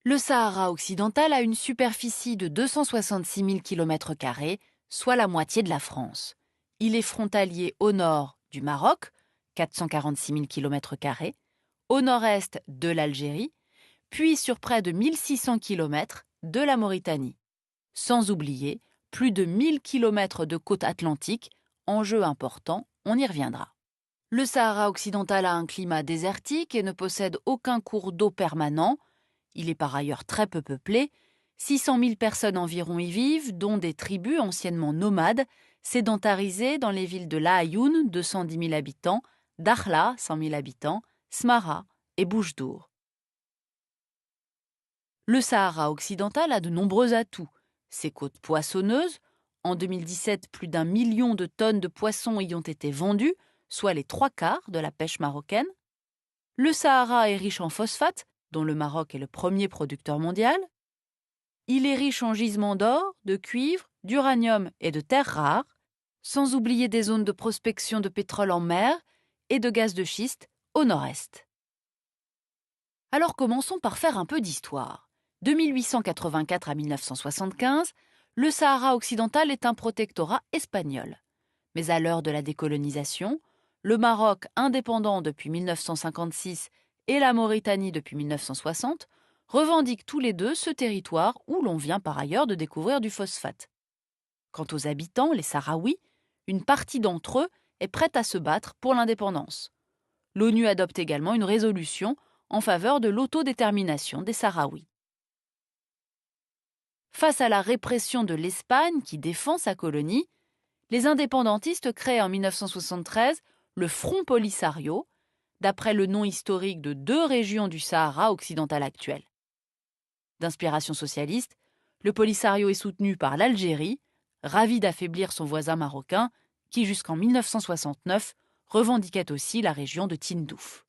Le Sahara occidental a une superficie de 266 000 km², soit la moitié de la France. Il est frontalier au nord du Maroc, 446 000 km², au nord-est de l'Algérie, puis sur près de 1600 km de la Mauritanie. Sans oublier plus de 1000 km de côte atlantique, enjeu important, on y reviendra. Le Sahara occidental a un climat désertique et ne possède aucun cours d'eau permanent. Il est par ailleurs très peu peuplé. 600 000 personnes environ y vivent, dont des tribus anciennement nomades, sédentarisées dans les villes de Laayoune, 210 000 habitants, Dakhla, 100 000 habitants, Smara et Boujdour. Le Sahara occidental a de nombreux atouts. Ses côtes poissonneuses, en 2017, plus d'1 million de tonnes de poissons y ont été vendues, soit les 3/4 de la pêche marocaine. Le Sahara est riche en phosphate, dont le Maroc est le premier producteur mondial. Il est riche en gisements d'or, de cuivre, d'uranium et de terres rares, sans oublier des zones de prospection de pétrole en mer et de gaz de schiste au nord-est. Alors commençons par faire un peu d'histoire. De 1884 à 1975, le Sahara occidental est un protectorat espagnol. Mais à l'heure de la décolonisation, le Maroc, indépendant depuis 1956, et la Mauritanie depuis 1960, revendiquent tous les deux ce territoire où l'on vient par ailleurs de découvrir du phosphate. Quant aux habitants, les Sahraouis, une partie d'entre eux est prête à se battre pour l'indépendance. L'ONU adopte également une résolution en faveur de l'autodétermination des Sahraouis. Face à la répression de l'Espagne qui défend sa colonie, les indépendantistes créent en 1973 le Front Polisario, d'après le nom historique de 2 régions du Sahara occidental actuel. D'inspiration socialiste, le Polisario est soutenu par l'Algérie, ravie d'affaiblir son voisin marocain, qui jusqu'en 1969 revendiquait aussi la région de Tindouf.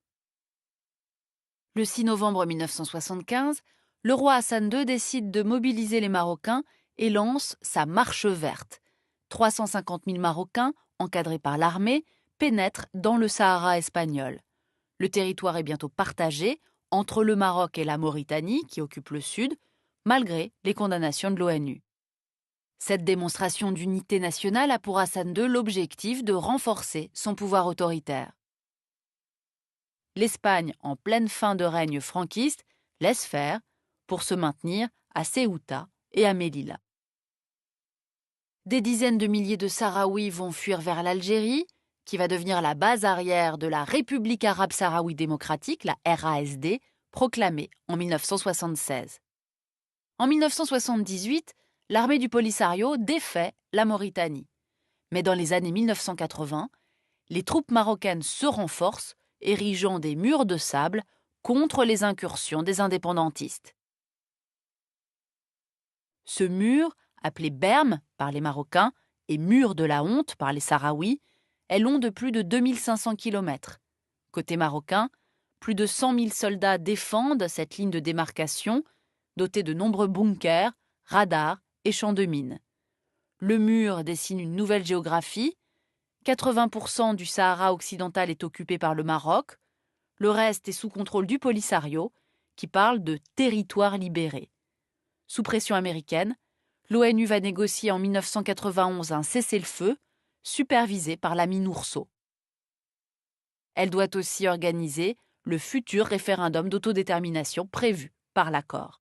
Le 6 novembre 1975, le roi Hassan II décide de mobiliser les Marocains et lance sa Marche verte. 350 000 Marocains, encadrés par l'armée, pénètrent dans le Sahara espagnol. Le territoire est bientôt partagé entre le Maroc et la Mauritanie, qui occupent le sud, malgré les condamnations de l'ONU. Cette démonstration d'unité nationale a pour Hassan II l'objectif de renforcer son pouvoir autoritaire. L'Espagne, en pleine fin de règne franquiste, laisse faire pour se maintenir à Ceuta et à Melilla. Des dizaines de milliers de Sahraouis vont fuir vers l'Algérie, qui va devenir la base arrière de la République arabe sahraoui démocratique, la RASD, proclamée en 1976. En 1978, l'armée du Polisario défait la Mauritanie. Mais dans les années 1980, les troupes marocaines se renforcent, érigeant des murs de sable contre les incursions des indépendantistes. Ce mur, appelé Berme par les Marocains et mur de la honte par les Sahraouis, est long de plus de 2500 km. Côté marocain, plus de 100 000 soldats défendent cette ligne de démarcation, dotée de nombreux bunkers, radars et champs de mines. Le mur dessine une nouvelle géographie. 80% du Sahara occidental est occupé par le Maroc. Le reste est sous contrôle du Polisario, qui parle de territoire libéré. Sous pression américaine, l'ONU va négocier en 1991 un cessez-le-feu, supervisé par la MINURSO. Elle doit aussi organiser le futur référendum d'autodétermination prévu par l'accord.